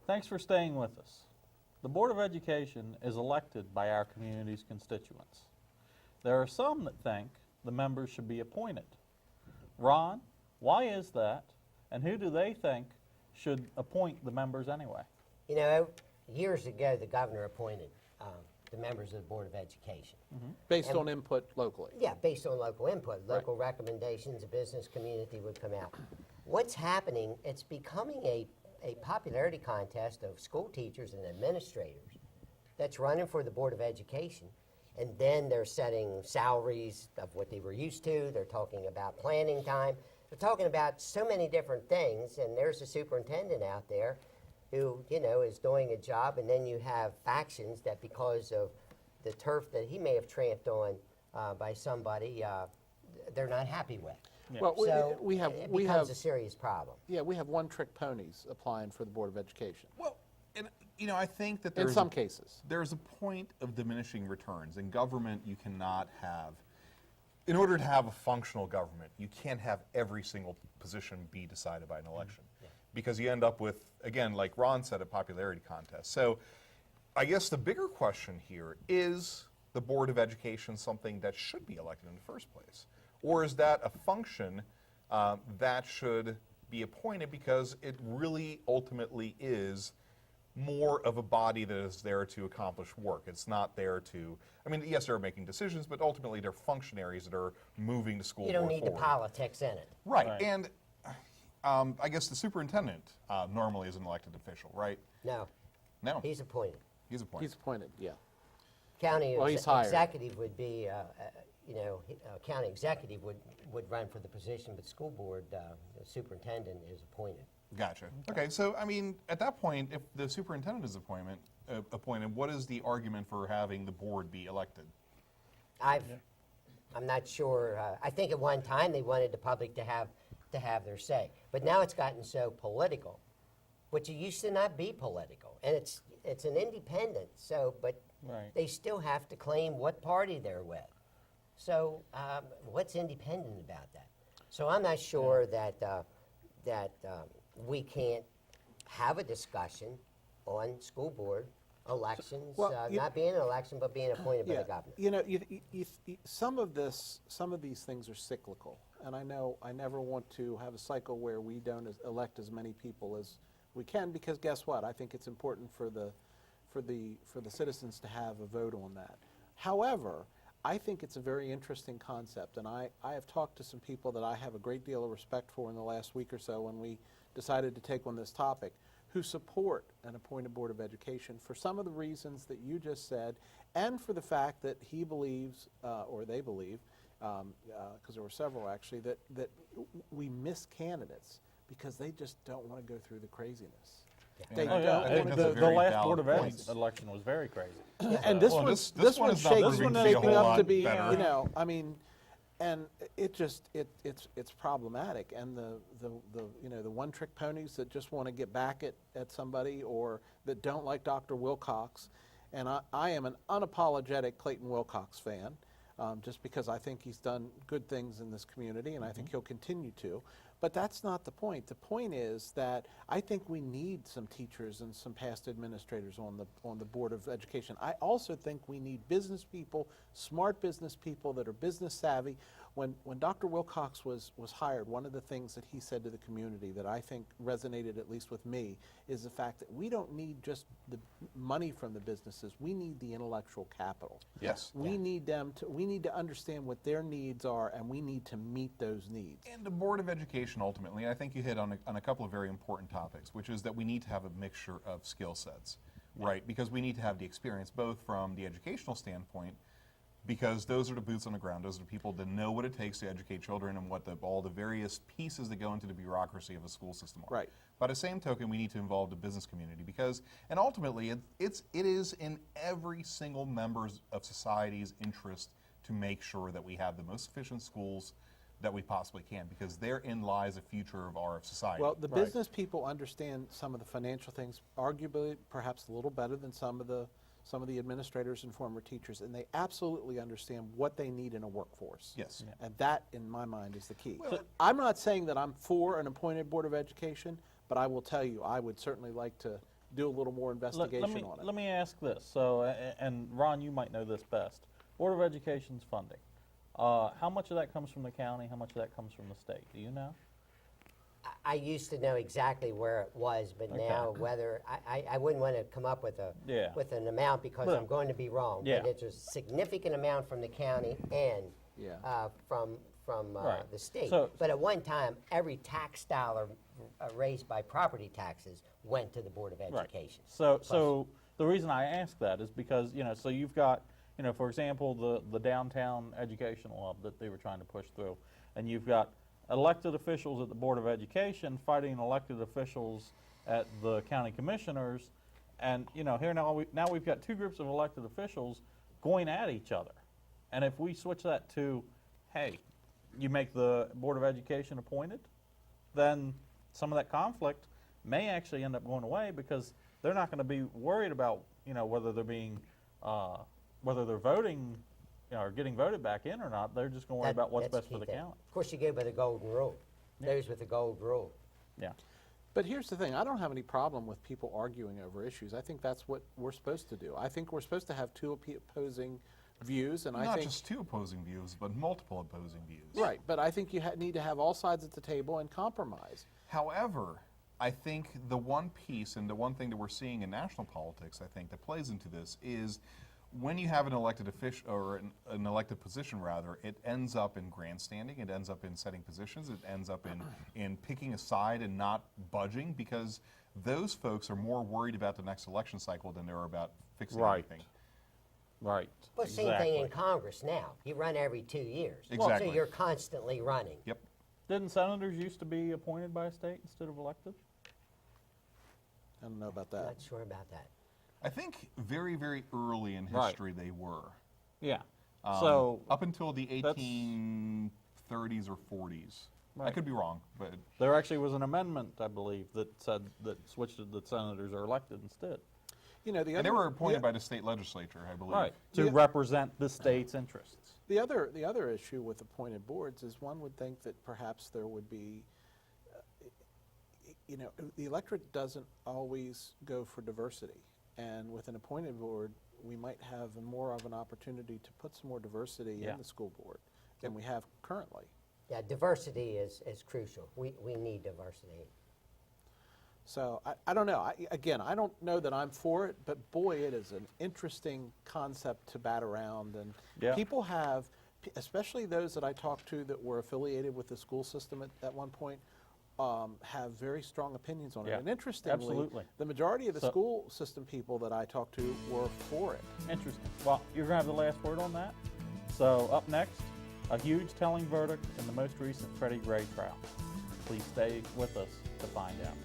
Thanks for staying with us. The Board of Education is elected by our community's constituents. There are some that think the members should be appointed. Ron, why is that, and who do they think should appoint the members anyway? You know, years ago, the governor appointed the members of the Board of Education. Based on input locally. Yeah, based on local input, local recommendations, the business community would come out. What's happening, it's becoming a popularity contest of school teachers and administrators that's running for the Board of Education. And then they're setting salaries of what they were used to. They're talking about planning time. They're talking about so many different things. And there's a superintendent out there who, you know, is doing a job. And then you have factions that because of the turf that he may have tramped on by somebody, they're not happy with. Yeah. Well, So it it becomes a serious problem. yeah, we have one-trick ponies applying for the Board of Education. Well, and you know, I think that In there's some cases. there's a point of diminishing returns. In government, you cannot have, in order to have a functional government, you can't have every single position be decided by an election. Because you end up with, again, like Ron said, a popularity contest. So I guess the bigger question here is the Board of Education something that should be elected in the first place? Or is that a function that should be appointed because it really ultimately is more of a body that is there to accomplish work? It's not there to, I mean, yes, they're making decisions, but ultimately they're functionaries that are moving the school You board don't need the forward. politics in it. Right, Right. and I guess the superintendent normally is an elected official, right? No, No, he's appointed. he's appointed. He's appointed, yeah. County Well, he's hired. executive would be, you know, county executive would run for the position, but school board, the superintendent is appointed. Gotcha. Okay, so I mean, at that point, if the superintendent is appointed, what is the argument for having the board be elected? I'm not sure, I think at one time they wanted the public to have their say, but now it's gotten so political, which it used to not be political, and it's an independent, so, but Right. they still have to claim what party they're with. So what's independent about that? So I'm not sure that we can't have a discussion on school board elections, Well, not being an election, but being appointed by the governor. You know, some of these things are cyclical, and I know I never want to have a cycle where we don't elect as many people as we can, because guess what? I think it's important for the citizens to have a vote on that. However, I think it's a very interesting concept, and I have talked to some people that I have a great deal of respect for in the last week or so when we decided to take on this topic, who support an appointed Board of Education for some of the reasons that you just said, and for the fact that he believes, or they believe, because there were several actually, that we miss candidates because they just don't want to go through the craziness. They Oh, yeah, don't I think want that's a the very last valid Board of point. Ed election was very crazy. And this Well, one's this one is not proving to be a shaping whole up lot to be, better. you know, I mean, and it's problematic. And the you know, the one-trick ponies that just want to get back at somebody, or that don't like Dr. Wilcox. And I am an unapologetic Clayton Wilcox fan, just because I think he's done good things in this community, and I think he'll continue to. But that's not the point. The point is that I think we need some teachers and some past administrators on the Board of Education. I also think we need business people, smart business people that are business savvy. When Dr. Wilcox was hired, one of the things that he said to the community that I think resonated, at least with me, is the fact that we don't need just the money from the businesses. We need the intellectual capital. Yes. We need to understand what their needs are, and we need to meet those needs. And the Board of Education, ultimately, I think you hit on a couple of very important topics, which is that we need to have a mixture of skill sets, right? Because we need to have the experience, both from the educational standpoint, because those are the boots on the ground. Those are the people that know what it takes to educate children and what all the various pieces that go into the bureaucracy of a school system are. Right. By the same token, we need to involve the business community because, and ultimately, it is in every single member of society's interest to make sure that we have the most efficient schools that we possibly can, because therein lies the future of our society. Well, the business people understand some of the financial things, arguably perhaps a little better than some of the administrators and former teachers, and they absolutely understand what they need in a workforce. Yes. Yeah. And that, in my mind, is the key. I'm not saying that I'm for an appointed Board of Education, but I will tell you, I would certainly like to do a little more investigation me, on it. let me ask this. So, and Ron, you might know this best. Board of Education's funding. How much of that comes from the county? How much of that comes from the state? Do you know? I used to know exactly where it was, but Okay. now whether, I wouldn't want to come up with Yeah. with an amount because But- I'm going to be wrong. Yeah. But it's a significant amount from the county and Yeah. from Right. the state. So- But at one time, every tax dollar raised by property taxes went to the Board of Right. Education. So the reason I ask that is because, so you've got, for example, the downtown educational hub that they were trying to push through, and you've got elected officials at the Board of Education fighting elected officials at the county commissioners, and, here now we've got two groups of elected officials going at each other. And if we switch that to, hey, you make the Board of Education appointed, then some of that conflict may actually end up going away because they're not going to be worried about, whether they're being, whether they're voting, or getting voted back in or not. They're just going to worry about what's That's best for key the thing. county. Of course, you go by the golden rule. Yeah. Those with the gold rule. Yeah. But here's the thing, I don't have any problem with people arguing over issues. I think that's what we're supposed to do. I think we're supposed to have two opposing views, and I Not think... just two opposing views, but multiple opposing views. Right, but I think you need to have all sides at the table and compromise. However, I think the one piece and the one thing that we're seeing in national politics, I think, that plays into this is when you have an elected official, or an elected position rather, it ends up in grandstanding, it ends up in setting positions, it ends up in picking a side and not budging, because those folks are more worried about the next election cycle than they are about fixing Right. anything. Right. Well, same thing in Congress now. You run every 2 years. Exactly. So you're constantly running. Yep. Didn't senators used to be appointed by a state instead of elected? I don't know about I'm that. not sure about that. I think very, very early in Right. history they were. Yeah. Um, So up until the that's- 1830s or 40s. I Right. could be wrong, but there actually was an amendment, I believe, that said that switched it that senators are elected instead. You know, the and other, they were appointed by the state legislature, I believe. Right. To Yeah. represent the state's interests. the other issue with appointed boards is one would think that perhaps there would be, the electorate doesn't always go for diversity. And with an appointed board, we might have more of an opportunity to put some more diversity Yeah. in the school board than we have currently. Yeah, diversity is crucial. We need diversity. So I don't know. Again, I don't know that I'm for it, but boy, it is an interesting concept to bat around. And Yeah. people have, especially those that I talked to that were affiliated with the school system at one point, have very strong opinions on it. Yeah, And interestingly, absolutely. the majority of the So- school system people that I talked to were for it. Interesting. Well, you're going to have the last word on that. So up next, a huge telling verdict in the most recent Freddie Gray trial. Please stay with us to find out.